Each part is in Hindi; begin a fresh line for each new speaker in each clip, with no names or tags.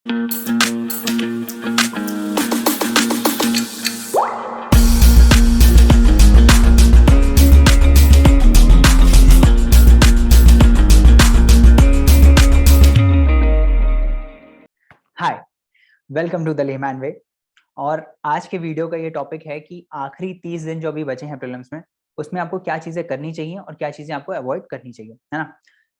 Hi, welcome to the layman way. और आज के वीडियो का ये टॉपिक है कि आखिरी 30 दिन जो अभी बचे हैं प्रीलिम्स में, उसमें आपको क्या चीजें करनी चाहिए और क्या चीजें आपको अवॉइड करनी चाहिए, है ना।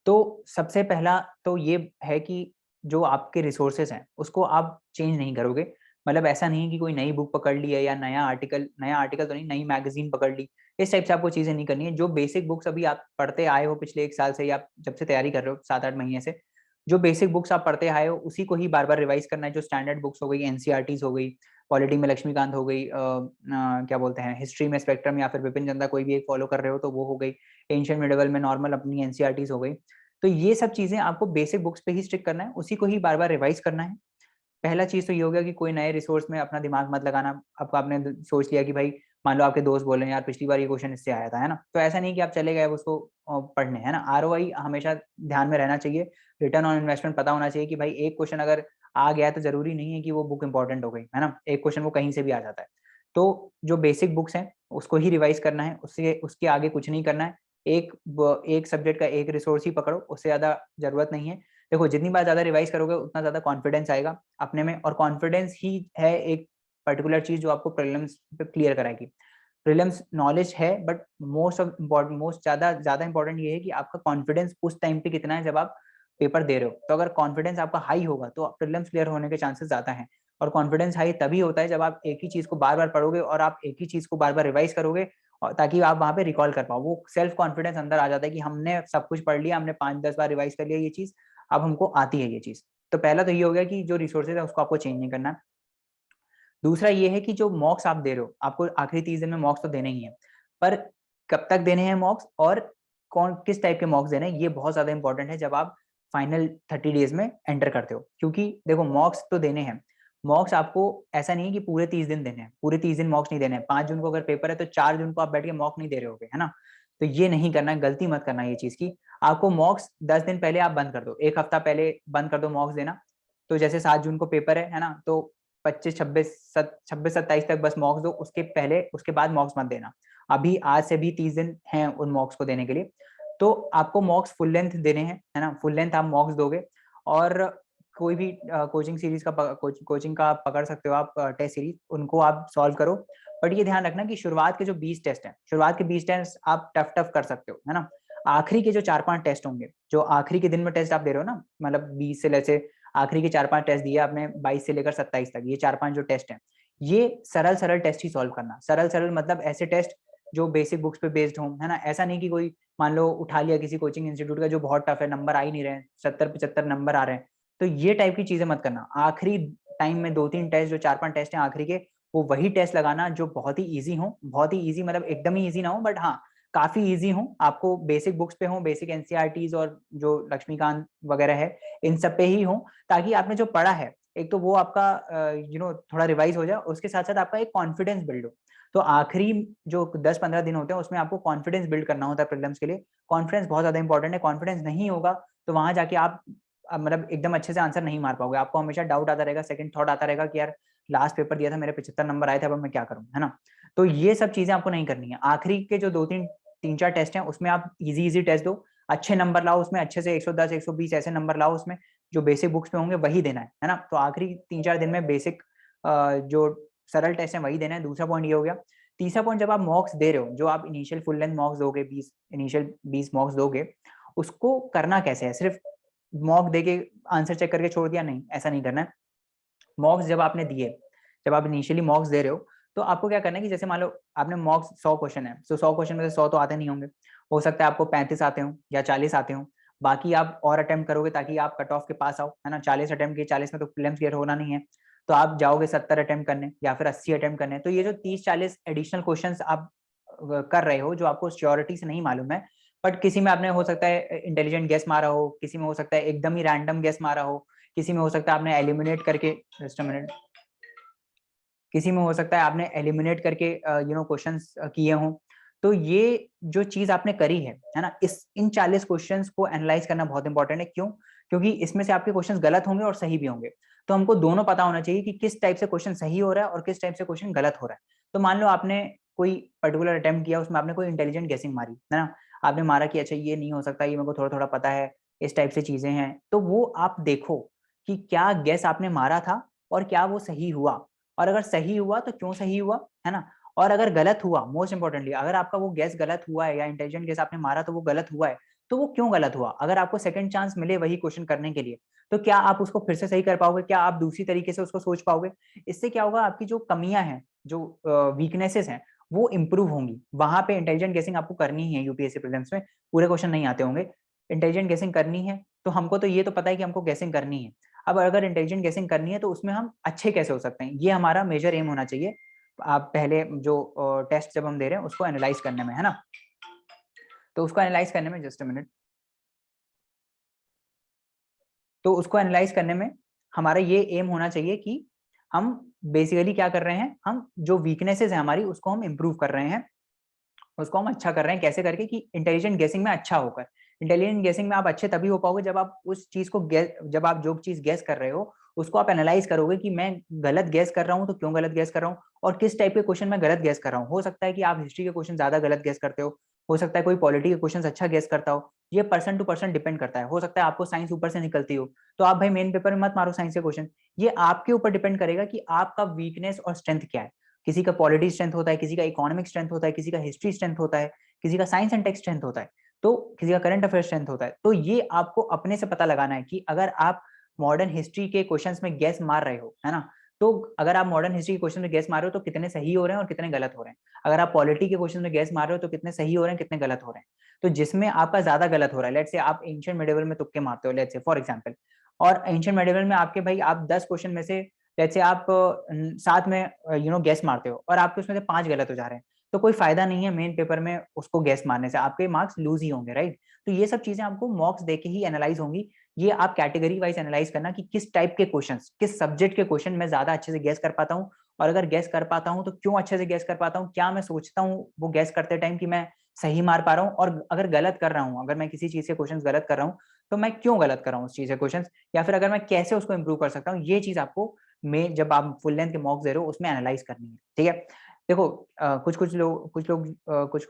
तो सबसे पहला तो ये है कि जो आपके रिसोर्सेज हैं उसको आप चेंज नहीं करोगे। मतलब ऐसा नहीं है कि कोई नई बुक पकड़ ली है या नया आर्टिकल तो नहीं, नई मैगजीन पकड़ ली, इस टाइप से आपको चीजें नहीं करनी है। जो बेसिक बुक्स अभी आप पढ़ते आए हो पिछले 1 साल से या जब से तैयारी कर रहे हो 7-8 महीने से, जो बेसिक बुक्स आप पढ़ते आए हो उसी को ही बार बार रिवाइज करना है। जो स्टैंडर्ड बुक्स हो गई, एनसीईआरटीज हो गई, पॉलिटी में लक्ष्मीकांत हो गई, क्या बोलते हैं, हिस्ट्री में स्पेक्ट्रम या फिर विपिन चंद्रा कोई भी एक फॉलो कर रहे हो तो वो हो गई, एंशिएंट मिडिवल में नॉर्मल अपनी एनसीईआरटीज हो गई। तो ये सब चीजें आपको बेसिक बुक्स पे ही स्टिक करना है, उसी को ही बार बार रिवाइज करना है। पहला चीज तो ये हो गया कि कोई नए रिसोर्स में अपना दिमाग मत लगाना। अब आपने सोच लिया कि भाई, मान लो आपके दोस्त बोल रहे हैं यार पिछली बार ये क्वेश्चन इससे आया था, है ना, तो ऐसा नहीं कि आप चले गए उसको पढ़ने, है ना। आरओआई हमेशा ध्यान में रहना चाहिए, रिटर्न ऑन इन्वेस्टमेंट पता होना चाहिए कि भाई एक क्वेश्चन अगर आ गया तो जरूरी नहीं है कि वो बुक इंपॉर्टेंट हो गई, है ना। एक क्वेश्चन वो कहीं से भी आ जाता है। तो जो बेसिक बुक्स हैं उसको ही रिवाइज करना है, उससे उसके आगे कुछ नहीं करना है। एक सब्जेक्ट का एक रिसोर्स ही पकड़ो, उससे ज्यादा जरूरत नहीं है। देखो, जितनी बार ज्यादा रिवाइज करोगे उतना ज्यादा कॉन्फिडेंस आएगा अपने में, और कॉन्फिडेंस ही है एक पर्टिकुलर चीज जो आपको प्रीलिम्स पे क्लियर कराएगी। प्रीलिम्स नॉलेज है, बट मोस्ट ज्यादा ज्यादा इंपॉर्टेंट ये है कि आपका कॉन्फिडेंस उस टाइम पे कितना है जब आप पेपर दे रहे हो। तो अगर कॉन्फिडेंस आपका हाई होगा तो प्रीलिम्स क्लियर होने के चांसेस ज्यादा हैं। और कॉन्फिडेंस हाई तभी होता है जब आप एक ही चीज को बार बार पढ़ोगे और आप एक ही चीज को बार बार रिवाइज करोगे, और ताकि आप वहां पे रिकॉल कर पाओ। वो सेल्फ कॉन्फिडेंस अंदर आ जाता है कि हमने सब कुछ पढ़ लिया, हमने 5-10 बार रिवाइज कर लिया ये चीज, अब हमको आती है ये चीज। तो पहला तो ये हो गया कि जो रिसोर्सेज है उसको आपको चेंज नहीं करना। दूसरा ये है कि जो मॉक्स आप दे रहे हो, आपको आखिरी 30 दिन में मॉक्स तो देने ही है, पर कब तक देने हैं मॉक्स और कौन किस टाइप के मॉक्स देने हैं, ये बहुत ज्यादा इंपॉर्टेंट है जब आप फाइनल 30 डेज में एंटर करते हो। क्योंकि देखो, मॉक्स तो देने हैं, मॉक्स आपको ऐसा नहीं है कि पूरे 30 दिन देने हैं, पूरे 30 दिन मॉक्स नहीं देने हैं। 5 जून को अगर पेपर है तो 4 जून को आप बैठ के मॉक नहीं दे रहे होगे, है ना। तो ये नहीं करना है, गलती मत करना ये चीज की। आपको मॉक्स 10 दिन पहले आप बंद कर दो, एक हफ्ता पहले बंद कर दो मॉक्स देना। तो जैसे 7 जून को पेपर है ना, तो 25, 26, 27 तक बस मॉक्स दो, उसके पहले उसके बाद मॉक्स मत देना। अभी आज से भी 30 दिन हैं उन मॉक्स को देने के लिए। तो आपको मॉक्स फुल लेंथ देने हैं, है ना, फुल लेंथ आप मॉक्स दोगे। और कोई भी कोचिंग सीरीज का कोचिंग का पकड़ सकते हो आप, टेस्ट सीरीज उनको आप सॉल्व करो। बट ये ध्यान रखना कि शुरुआत के जो 20 टेस्ट हैं, शुरुआत के 20 टेस्ट आप टफ टफ कर सकते हो, है ना। आखिरी के जो 4-5 टेस्ट होंगे, जो आखिरी के दिन में टेस्ट आप दे रहे हो ना, मतलब 20 से लेके आखिरी के 4-5 टेस्ट दिए आपने 22 से लेकर 27 तक, ये 4-5 जो टेस्ट हैं, ये सरल सरल टेस्ट ही सॉल्व करना। सरल सरल मतलब ऐसे टेस्ट जो बेसिक बुक्स पे बेस्ड हों, है ना। ऐसा नहीं कि कोई मान लो उठा लिया किसी कोचिंग इंस्टीट्यूट का जो बहुत टफ है, नंबर आ ही नहीं रहे हैं, 70-75 नंबर आ रहे हैं, तो ये टाइप की चीजें मत करना। आखिरी टाइम में 2-3 टेस्ट, जो 4-5 टेस्ट हैं आखिरी के, वो वही टेस्ट लगाना जो बहुत ही ईजी हो। बहुत ही ईजी मतलब एकदम ही ईजी ना हो, बट हाँ काफी ईजी हो, आपको बेसिक बुक्स पे हो, बेसिक एनसीईआरटीज और जो लक्ष्मीकांत वगैरह है इन सब पे ही हो, ताकि आपने जो पढ़ा है एक तो वो आपका थोड़ा रिवाइज हो जाए, उसके साथ साथ आपका एक कॉन्फिडेंस बिल्ड हो। तो आखिरी जो 10-15 दिन होते हैं उसमें आपको कॉन्फिडेंस बिल्ड करना होता है प्रीलिम्स के लिए। कॉन्फिडेंस बहुत ज्यादा इंपॉर्टेंट है। कॉन्फिडेंस नहीं होगा तो वहां जाके आप मतलब एकदम अच्छे से आंसर नहीं मार पाओगे। आपको हमेशा डाउट आता रहेगा, सेकंड थॉट आता रहेगा कि यार लास्ट पेपर दिया था, मेरे 75 नंबर आए थे, अब मैं क्या करूं, है ना। तो ये सब चीजें आपको नहीं करनी है। आखिरी के जो 2-3 3-4 टेस्ट हैं उसमें आप इजी इजी टेस्ट दो, अच्छे नंबर लाओ उसमें, अच्छे से 110 120 ऐसे नंबर लाओ उसमें, जो बेसिक बुक्स में होंगे वही देना है ना। तो आखिरी 3-4 दिन में बेसिक जो सरल टेस्ट है वही देना है। दूसरा पॉइंट ये हो गया। तीसरा पॉइंट, जब आप मॉक्स दे रहे हो, जो आप इनिशियल फुल लेंथ मॉक्स दोगे, 20 मॉक्स दोगे, उसको करना कैसे है। सिर्फ मॉक देके आंसर चेक करके छोड़ दिया, नहीं, ऐसा नहीं करना है। मॉक्स जब आपने दिए, जब आप इनिशियली मॉक्स दे रहे हो, तो आपको क्या करना है कि जैसे मान लो आपने मॉक्स 100 क्वेश्चन है, तो 100 क्वेश्चन में से 100 तो आते नहीं होंगे, हो सकता है आपको 35 आते हो या 40 आते हो। बाकी आप और अटेम्प्ट करोगे ताकि आप कट ऑफ के पास आओ, है ना। 40 अटेम्प्ट किए, 40 में तो प्रीलिम्स क्लियर होना नहीं है, तो आप जाओगे 70 अटेम्प्ट करने या फिर 80 अटेम्प्ट करने। तो ये जो 30-40 एडिशनल क्वेश्चन आप कर रहे हो, जो आपको श्योरिटी से नहीं मालूम है, बट किसी में आपने हो सकता है इंटेलिजेंट गेस मारा हो, किसी में हो सकता है एकदम ही रैंडम गेस मारा हो, किसी में हो सकता है आपने एलिमिनेट करके, जस्ट अ मिनट, किसी में हो सकता है आपने एलिमिनेट करके क्वेश्चंस किए हों। तो ये जो चीज आपने करी है ना, इस इन 40 क्वेश्चंस को एनालाइज करना बहुत इंपॉर्टेंट है। क्यों? क्योंकि इसमें से आपके क्वेश्चन गलत होंगे और सही भी होंगे। तो हमको दोनों पता होना चाहिए कि किस टाइप से क्वेश्चन सही हो रहा है और किस टाइप से क्वेश्चन गलत हो रहा है। तो मान लो आपने कोई पर्टिकुलर अटेम्प्ट किया, उसमें आपने कोई इंटेलिजेंट गेसिंग मारी है ना, आपने मारा कि अच्छा ये नहीं हो सकता, ये मेरे को थोड़ा थोड़ा पता है, इस टाइप से चीजें हैं। तो वो आप देखो कि क्या गेस आपने मारा था और क्या वो सही हुआ, और अगर सही हुआ तो क्यों सही हुआ, है ना। और अगर गलत हुआ, मोस्ट इंपॉर्टेंटली अगर आपका वो गेस गलत हुआ है या इंटेलिजेंट गेस आपने मारा तो वो गलत हुआ है, तो वो क्यों गलत हुआ। अगर आपको सेकंड चांस मिले वही क्वेश्चन करने के लिए, तो क्या आप उसको फिर से सही कर पाओगे, क्या आप दूसरी तरीके से उसको सोच पाओगे। इससे क्या होगा, आपकी जो कमियां हैं, जो वीकनेसेस हैं, वो इंप्रूव होंगी। वहां पे इंटेलिजेंट गेसिंग आपको करनी है। यूपीएससी प्रीलिम्स में पूरे क्वेश्चन नहीं आते होंगे, इंटेलिजेंट गेसिंग करनी है। तो हमको तो ये तो पता है कि हमको गेसिंग करनी है। अब अगर इंटेलिजेंट गेसिंग करनी है तो उसमें हम अच्छे कैसे हो सकते हैं, ये हमारा मेजर एम होना चाहिए। आप पहले जो टेस्ट जब हम दे रहे हैं उसको एनालाइज करने में, है ना। तो उसको एनालाइज करने में, जस्ट अ मिनट, तो उसको एनालाइज करने में हमारा ये एम होना चाहिए कि हम बेसिकली क्या कर रहे हैं, हम जो वीकनेसेस है हमारी उसको हम इंप्रूव कर रहे हैं, उसको हम अच्छा कर रहे हैं। कैसे करके कि इंटेलिजेंट गेसिंग में अच्छा होकर। इंटेलिजेंट गेसिंग में आप अच्छे तभी हो पाओगे जब आप उस चीज को जब आप जो चीज गेस कर रहे हो उसको आप एनालाइज करोगे कि मैं गलत गेस कर रहा हूँ तो क्यों गलत गेस कर रहा हूँ, और किस टाइप के क्वेश्चन में गलत गेस कर रहा हूँ। हो सकता है कि आप हिस्ट्री के क्वेश्चन ज्यादा गलत गेस करते हो सकता है कोई पॉलिटी के क्वेश्चन अच्छा गेस करता हो। ये पर्सन टू पर्सन डिपेंड करता है। हो सकता है आपको साइंस ऊपर से निकलती हो, तो आप भाई मेन पेपर में मत मारो साइंस के क्वेश्चन। ये आपके ऊपर डिपेंड करेगा कि आपका वीकनेस और स्ट्रेंथ क्या है। किसी का पॉलिटी स्ट्रेंथ होता है, किसी का इकोनॉमिक स्ट्रेंथ होता है, किसी का हिस्ट्री स्ट्रेंथ होता है, किसी का साइंस एंड टेक स्ट्रेंथ होता है, तो किसी का करंट अफेयर स्ट्रेंथ होता है। तो ये आपको अपने से पता लगाना है कि अगर आप मॉडर्न हिस्ट्री के क्वेश्चंस में गैस मार रहे हो, है ना, तो अगर आप मॉडर्न हिस्ट्री के क्वेश्चन में गैस मार रहे हो तो कितने सही हो रहे हैं और कितने गलत हो रहे हैं। अगर आप पॉलिटी के क्वेश्चन में गैस मार रहे हो तो कितने सही हो रहे हैं, कितने गलत हो रहे हैं। तो जिसमें आपका ज्यादा गलत हो रहा है, लेट्स से आप एंशिएंट मेडिवल में तुक्के मारते हो, लेट्स से फॉर एग्जांपल, और एंशिएंट मेडिवल में आपके भाई आप 10 क्वेश्चन में से लेट्स से आप 7 में गैस मारते हो और आपके उसमें से 5 गलत हो जा रहे हैं, तो कोई फायदा नहीं है मेन पेपर में उसको गैस मारने से, आपके मार्क्स लूज ही होंगे, राइट। तो ये सब चीजें आपको मॉक्स देके ही एनालाइज होंगी। ये आप कैटेगरी वाइज एनालाइज करना कि किस टाइप के क्वेश्चंस, किस सब्जेक्ट के क्वेश्चन मैं ज्यादा अच्छे से गैस कर पाता हूँ, और अगर गैस कर पाता हूँ तो क्यों अच्छे से गैस कर पाता हूँ, क्या मैं सोचता हूँ वो गैस करते टाइम कि मैं सही मार पा रहा हूँ, और अगर गलत कर रहा हूँ, अगर मैं किसी चीज के क्वेश्चन गलत कर रहा हूँ तो मैं क्यों गलत कर रहा हूँ उस चीज के क्वेश्चन, या फिर अगर मैं कैसे उसको इंप्रूव कर सकता हूँ। ये चीज आपको में जब आप फुल लेंथ के मॉक्स दे रहे हो उसमें एनालाइज करनी है, ठीक है। देखो कुछ कुछ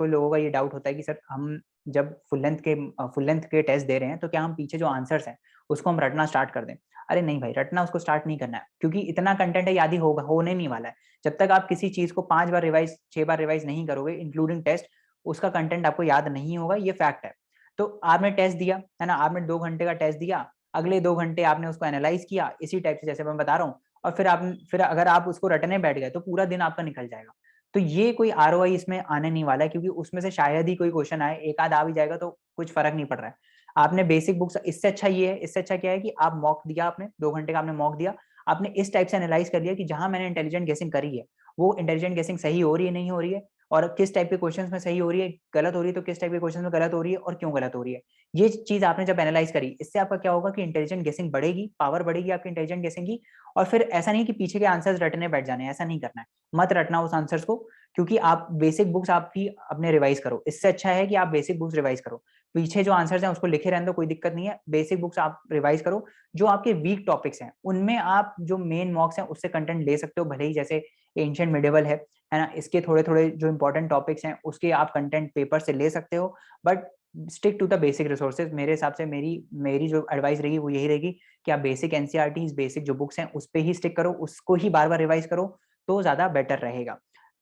लोगों का ये डाउट होता है कि सर हम जब फुल लेंथ के टेस्ट दे रहे हैं तो क्या हम पीछे जो आंसर्स हैं उसको हम रटना स्टार्ट कर दें। अरे नहीं भाई, रटना उसको स्टार्ट नहीं करना है, क्योंकि इतना कंटेंट है याद ही होगा, होने नहीं वाला है। जब तक आप किसी चीज को 5 बार रिवाइज 6 बार रिवाइज नहीं करोगे इंक्लूडिंग टेस्ट, उसका कंटेंट आपको याद नहीं होगा, ये फैक्ट है। तो आपने टेस्ट दिया है ना, आपने 2 घंटे का टेस्ट दिया, अगले 2 घंटे आपने उसको एनालाइज किया इसी टाइप से जैसे मैं बता रहा हूँ, और फिर अगर आप उसको रटने बैठ गए तो पूरा दिन आपका निकल जाएगा। तो ये कोई आरओआई इसमें आने नहीं वाला है, क्योंकि उसमें से शायद ही कोई क्वेश्चन आए, एक आध आ भी जाएगा तो कुछ फर्क नहीं पड़ रहा है। आपने बेसिक बुक्स, इससे अच्छा ये है, इससे अच्छा क्या है कि आप मॉक दिया, आपने 2 घंटे का आपने मॉक दिया, आपने इस टाइप से एनालाइज कर लिया कि जहां मैंने इंटेलिजेंट गेसिंग करी है वो इंटेलिजेंट गेसिंग सही हो रही है नहीं हो रही है, और किस टाइप के क्वेश्चंस में सही हो रही है, गलत हो रही है तो किस टाइप के क्वेश्चंस में गलत हो रही है और क्यों गलत हो रही है। ये चीज आपने जब एनालाइज करी, इससे आपका क्या होगा कि इंटेलिजेंट गेसिंग बढ़ेगी, पावर बढ़ेगी आपकी इंटेलिजेंट गेसिंग की। और फिर ऐसा नहीं कि पीछे के आंसर्स रटने बैठ जाने, ऐसा नहीं करना है, मत रटना उस आंसर्स को, क्योंकि आप बेसिक बुक्स आप ही अपने रिवाइज करो। इससे अच्छा है कि आप बेसिक बुक्स रिवाइज करो, पीछे जो आंसर्स हैं उसको लिखे रहने दो, कोई दिक्कत नहीं है, बेसिक बुक्स आप रिवाइज करो। जो आपके वीक टॉपिक्स हैं उनमें आप जो मेन मॉक्स हैं उससे कंटेंट ले सकते हो, भले ही जैसे एंशिएंट मिडिवल है ना, इसके थोड़े थोड़े जो इंपॉर्टेंट टॉपिक्स हैं उसके आप कंटेंट पेपर से ले सकते हो, but stick to the basic resources. मेरे हिसाब से मेरी मेरी जो एडवाइस रहेगी वो यही रहेगी कि आप बेसिक एनसीईआरटी, बेसिक जो बुक्स हैं उस पर ही स्टिक करो, उसको ही बार बार रिवाइज करो, तो ज्यादा बेटर रहेगा।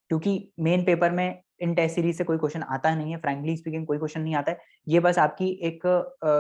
क्योंकि मेन पेपर में इन टेस्ट सीरीज से कोई क्वेश्चन आता नहीं है, फ्रैंकली स्पीकिंग कोई क्वेश्चन नहीं आता है। ये बस आपकी एक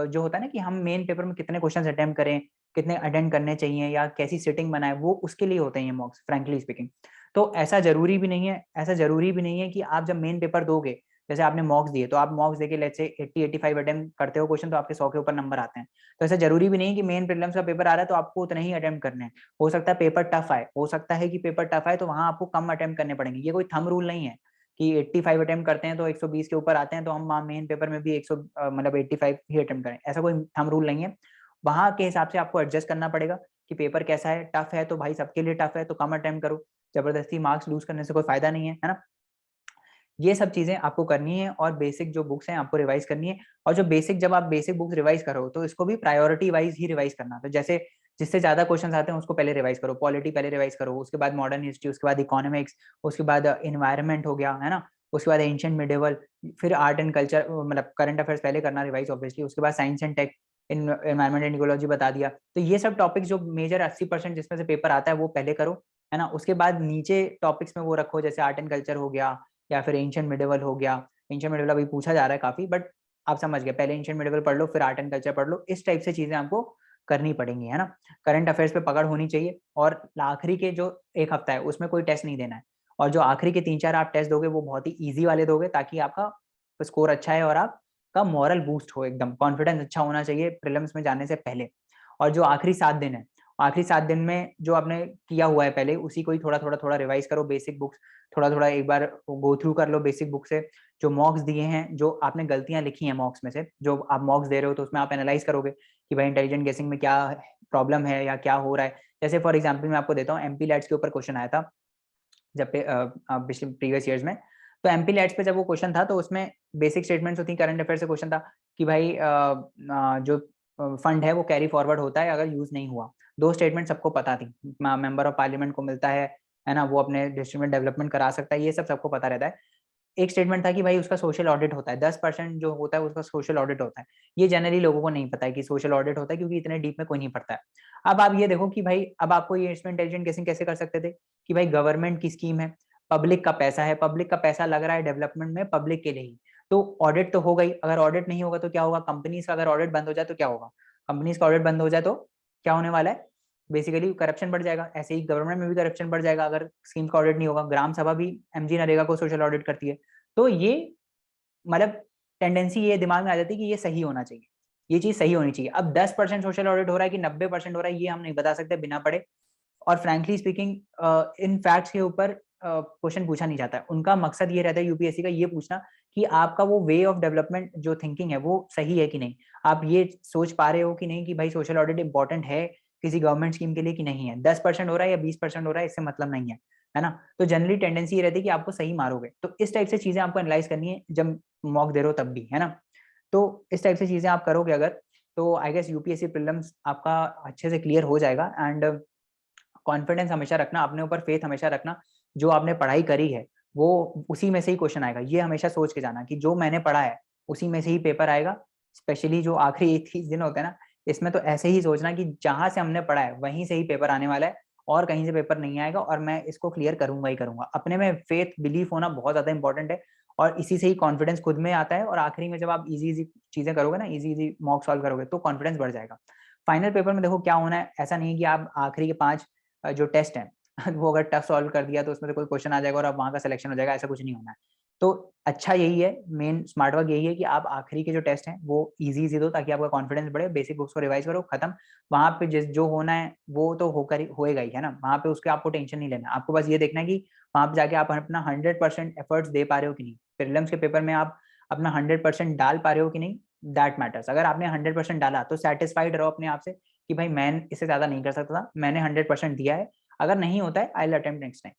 जो होता है ना कि हम मेन पेपर में कितने क्वेश्चन अटेम्प्ट करें, कितने अटेंड करने चाहिए या कैसी सिटिंग बनाए, वो उसके लिए होते हैं ये मॉक्स, फ्रैंकली स्पीकिंग। तो ऐसा जरूरी भी नहीं है, ऐसा जरूरी भी नहीं है कि आप जब मेन पेपर दोगे, जैसे आपने मॉक्स दिए तो आप मॉक्स देके लेट्स से 80-85 अटेम्प्ट करते हो क्वेश्चन तो आपके 100 के ऊपर नंबर आते हैं। तो ऐसा जरूरी भी नहीं है कि मेन प्रीलिम्स का पेपर आ रहा है तो आपको उतना ही अटेम्प्ट करने हैं। हो सकता है पेपर टफ आए, हो सकता है कि पेपर टफ आए तो वहां आपको कम अटेम्प्ट करने पड़ेंगे। ये कोई थंब रूल नहीं है कि 85 अटेम्प्ट करते हैं तो 120 के ऊपर आते हैं तो हम वहाँ मेन पेपर में भी 100 मतलब 85 ही अटेम्प्ट करें, ऐसा कोई थंब रूल नहीं है। वहां के हिसाब से आपको एडजस्ट करना पड़ेगा कि पेपर कैसा है, टफ है तो भाई सबके लिए टफ है तो कम अटेम्प्ट करो, जबरदस्ती मार्क्स लूज करने से कोई फायदा नहीं है, है ना। ये सब चीजें आपको करनी है और बेसिक जो बुक्स हैं आपको रिवाइज करनी है। और जो बेसिक, जब आप बेसिक बुक्स रिवाइज करो तो इसको भी प्रायोरिटी वाइज ही रिवाइज करना। तो जैसे जिससे ज्यादा क्वेश्चन आते हैं उसको पहले रिवाइज करो, पॉलिटी पहले रिवाइज करो, उसके बाद मॉडर्न हिस्ट्री, उसके बाद इकोनॉमिक्स, उसके बाद इन्वायरमेंट हो गया, है ना, उसके बाद एंशिएंट मिडिवल, फिर आर्ट एंड कल्चर, मतलब करंट अफेयर्स पहले करना रिवाइज ऑब्वियसली, उसके बाद science and tech, environment and ecology बता दिया। तो ये सब टॉपिक्स जो मेजर 80% जिसमें से पेपर आता है वो पहले करो, है ना। उसके बाद नीचे टॉपिक्स में वो रखो, जैसे आर्ट एंड कल्चर हो गया या फिर एंशिएंट मिडिवल हो गया। एंशिएंट मिडिवल अभी पूछा जा रहा है काफी, बट आप समझ गए, पहले एंशिएंट मिडिवल पढ़ लो फिर आर्ट एंड कल्चर पढ़ लो। इस टाइप से चीजें आपको करनी पड़ेंगी, है ना। करंट अफेयर्स पे पकड़ होनी चाहिए, और आखिरी के जो एक हफ्ता है उसमें कोई टेस्ट नहीं देना है, और जो आखिरी के 3-4 आप टेस्ट दोगे वो बहुत ही ईजी वाले दोगे, ताकि आपका स्कोर अच्छा है और आपका मॉरल बूस्ट हो, एकदम कॉन्फिडेंस अच्छा होना चाहिए प्रीलिम्स में जाने से पहले। और जो आखिरी 7 दिन है, आखिरी 7 दिन में जो आपने किया हुआ है पहले उसी को ही थोड़ा थोड़ा थोड़ा रिवाइज करो, बेसिक बुक्स थोड़ा थोड़ा एक बार गो थ्रू कर लो बेसिक बुक से। जो मॉक्स दिए हैं, जो आपने गलतियां लिखी हैं मॉक्स में से, जो आप मॉक्स दे रहे हो तो उसमें आप एनालाइज करोगे कि भाई इंटेलिजेंट गेसिंग में क्या प्रॉब्लम है या क्या हो रहा है। जैसे फॉर एग्जाम्पल मैं आपको देता हूँ, एमपी लैट्स के ऊपर क्वेश्चन आया था जब पिछले प्रीवियस ईयर्स में। तो एमपी लैट्स पे जब वो क्वेश्चन था तो उसमें बेसिक स्टेटमेंट्स होती, करंट अफेयर से क्वेश्चन था कि भाई जो फंड है वो कैरी फॉरवर्ड होता है अगर यूज नहीं हुआ। 2 स्टेटमेंट सबको पता थी, मेंबर ऑफ पार्लियामेंट को मिलता है ना, वो अपने डिस्ट्रिक्ट में डेवलपमेंट करा सकता है, ये सब सबको पता रहता है। एक स्टेटमेंट था कि भाई उसका सोशल ऑडिट होता है, 10% जो होता है उसका सोशल ऑडिट होता है। ये जनरली लोगों को नहीं पता है कि सोशल ऑडिट होता है, क्योंकि इतने डीप में कोई नहीं पढ़ता है। अब आप ये देखो कि भाई अब आपको ये इसमें इंटेलिजेंट गेसिंग कैसे कर सकते थे कि भाई गवर्नमेंट की स्कीम है, पब्लिक का पैसा है, पब्लिक का पैसा लग रहा है डेवलपमेंट में पब्लिक के लिए ही, तो ऑडिट तो हो गई। अगर ऑडिट नहीं होगा तो क्या होगा, कंपनीज का अगर ऑडिट बंद हो जाए तो क्या होगा, कंपनीज का ऑडिट बंद हो जाए तो क्या होने वाला है, बेसिकली करप्शन बढ़ जाएगा। ऐसे ही गवर्नमेंट में भी करप्शन बढ़ जाएगा अगर स्कीम का ऑडिट नहीं होगा। ग्राम सभा भी एमजी नरेगा को सोशल ऑडिट करती है। तो ये मतलब टेंडेंसी ये दिमाग में आ जाती है कि ये सही होना चाहिए, ये चीज सही होनी चाहिए। अब 10% सोशल ऑडिट हो रहा है कि 90% हो रहा है, ये हम नहीं बता सकते बिना पढ़े। और फ्रैंकली स्पीकिंग इन फैक्ट्स के ऊपर क्वेश्चन पूछा नहीं जाता है। उनका मकसद ये रहता है यूपीएससी का, ये पूछना कि आपका वो वे ऑफ डेवलपमेंट जो थिंकिंग है वो सही है कि नहीं, आप ये सोच पा रहे हो कि नहीं कि भाई सोशल ऑडिट इंपॉर्टेंट है किसी गवर्नमेंट स्कीम के लिए कि नहीं है। 10% हो रहा है या 20% हो रहा है इससे मतलब नहीं है ना। तो जनरली टेंडेंसी ये रहती है कि आपको सही मारोगे। तो इस टाइप से चीजें आपको एनालाइज करनी है जब मॉक दे रहे हो तब भी, है ना। तो इस टाइप से चीजें आप करोगे अगर, तो आई गेस यूपीएससी प्रीलिम्स आपका अच्छे से क्लियर हो जाएगा। एंड कॉन्फिडेंस हमेशा रखना, अपने ऊपर फेथ हमेशा रखना, जो आपने पढ़ाई करी है वो उसी में से ही क्वेश्चन आएगा। ये हमेशा सोच के जाना कि जो मैंने पढ़ा है उसी में से ही पेपर आएगा। स्पेशली जो आखिरी 30 दिन होते हैं ना, इसमें तो ऐसे ही सोचना कि जहां से हमने पढ़ा है वहीं से ही पेपर आने वाला है, और कहीं से पेपर नहीं आएगा, और मैं इसको क्लियर करूंगा ही करूंगा। अपने में फेथ बिलीफ होना बहुत ज्यादा इंपॉर्टेंट है, और इसी से ही कॉन्फिडेंस खुद में आता है। और आखिरी में जब आप इजी इजी चीजें करोगे ना, इजी इजी मॉक सॉल्व करोगे तो कॉन्फिडेंस बढ़ जाएगा। फाइनल पेपर में देखो क्या होना है, ऐसा नहीं है कि आप आखिरी के 5 जो टेस्ट है वो अगर टफ सॉल्व कर दिया तो उसमें से कोई क्वेश्चन आ जाएगा और अब वहां का सिलेक्शन हो जाएगा, ऐसा कुछ नहीं होना है। तो अच्छा यही है, मेन स्मार्ट वर्क यही है कि आप आखिरी के जो टेस्ट हैं वो इजी दो, ताकि आपका कॉन्फिडेंस बढ़े। बेसिक बुक्स को रिवाइज करो, खत्म। वहां पे जिस जो होना है वो तो होकर होएगा ही, है ना। वहां पे उसके आपको टेंशन नहीं लेना, आपको बस ये देखना है कि वहां पे जाके आप अपना 100% एफर्ट्स दे पा रहे हो कि नहीं, प्रीलिम्स के पेपर में आप अपना 100% डाल पा रहे हो कि नहीं, दैट मैटर्स। अगर आपने 100% डाला तो सेटिस्फाइड रहो अपने आप से कि भाई मैं इससे ज्यादा नहीं कर सकता था, मैंने 100% दिया है। अगर नहीं होता है, I will attempt next time,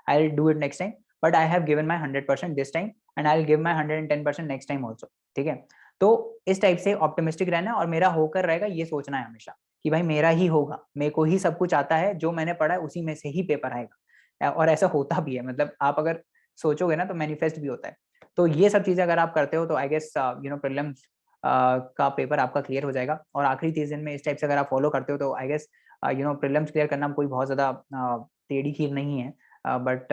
I will do it next time, but I have given my 100% this time, and I will give my 110% next time also. ठीक है। तो इस टाइप से ऑप्टिमिस्टिक रहना, और मेरा होकर रहेगा ये सोचना है हमेशा कि भाई मेरा ही होगा, मेरे को ही सब कुछ आता है, जो मैंने पढ़ा है उसी में से ही पेपर आएगा। और ऐसा होता भी है, मतलब आप अगर सोचोगे ना तो मैनिफेस्ट भी होता है। तो ये सब चीजें अगर आप करते हो तो आई गेस प्रीलिम्स का पेपर आपका क्लियर हो जाएगा। और आखिरी 30 दिन में इस टाइप से अगर आप फॉलो करते हो तो आई गेस प्रीलिम्स क्लियर करना कोई बहुत ज्यादा टेढ़ी खीर नहीं है, but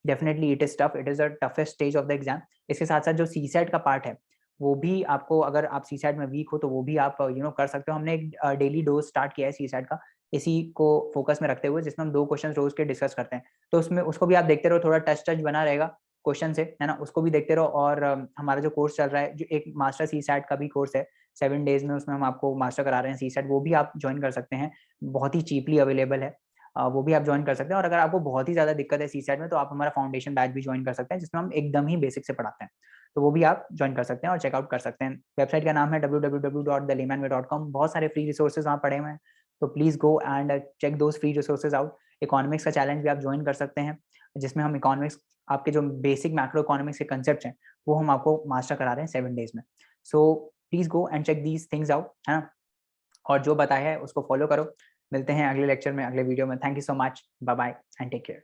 definitely it is tough, it is the toughest stage of the exam. इसके साथ साथ जो सी सेट का पार्ट है वो भी आपको, अगर आप सी सेट में वीक हो तो वो भी आप कर सकते हो। हमने एक डेली डोज स्टार्ट किया है सी सेट का, इसी को फोकस में रखते हुए, जिसमें हम 2 क्वेश्चन रोज के डिस्कस करते हैं। तो उसमें उसको भी आप देखते रहो, थोड़ा टच टच बना रहेगा क्वेश्चन से, है ना, उसको भी देखते रहो। और हमारा जो कोर्स चल रहा है, जो एक मास्टर सी सेट का भी कोर्स है 7 डेज में, उसमें हम आपको मास्टर करा रहे हैं सी सेट, वो भी आप ज्वाइन कर सकते हैं, बहुत ही चीपली अवेलेबल है। वो भी आप ज्वाइन कर सकते हैं। और अगर आपको बहुत ही ज्यादा दिक्कत है सी सेट में तो आप हमारा फाउंडेशन बैच भी ज्वाइन कर सकते हैं, जिसमें हम एकदम ही बेसिक से पढ़ाते हैं। तो वो भी आप ज्वाइन कर सकते हैं और चेकआउट कर सकते हैं। वेबसाइट का नाम है www.thelaymanway.com। बहुत सारे फ्री रिसोर्सेज वहाँ पड़े हुए हैं, तो please go and check those free resources out. Economics का चैलेंज भी आप ज्वाइन कर सकते हैं, जिसमें हम इकोनॉमिक्स आपके जो बेसिक मैक्रो इकोनॉमिक्स के कंसेप्ट हैं वो हम आपको मास्टर करा रहे हैं 7 डेज में। So please go and check these things out, है ना, और जो बताया है उसको फॉलो करो। मिलते हैं अगले लेक्चर में, अगले वीडियो में। Thank you so much, bye bye and take care.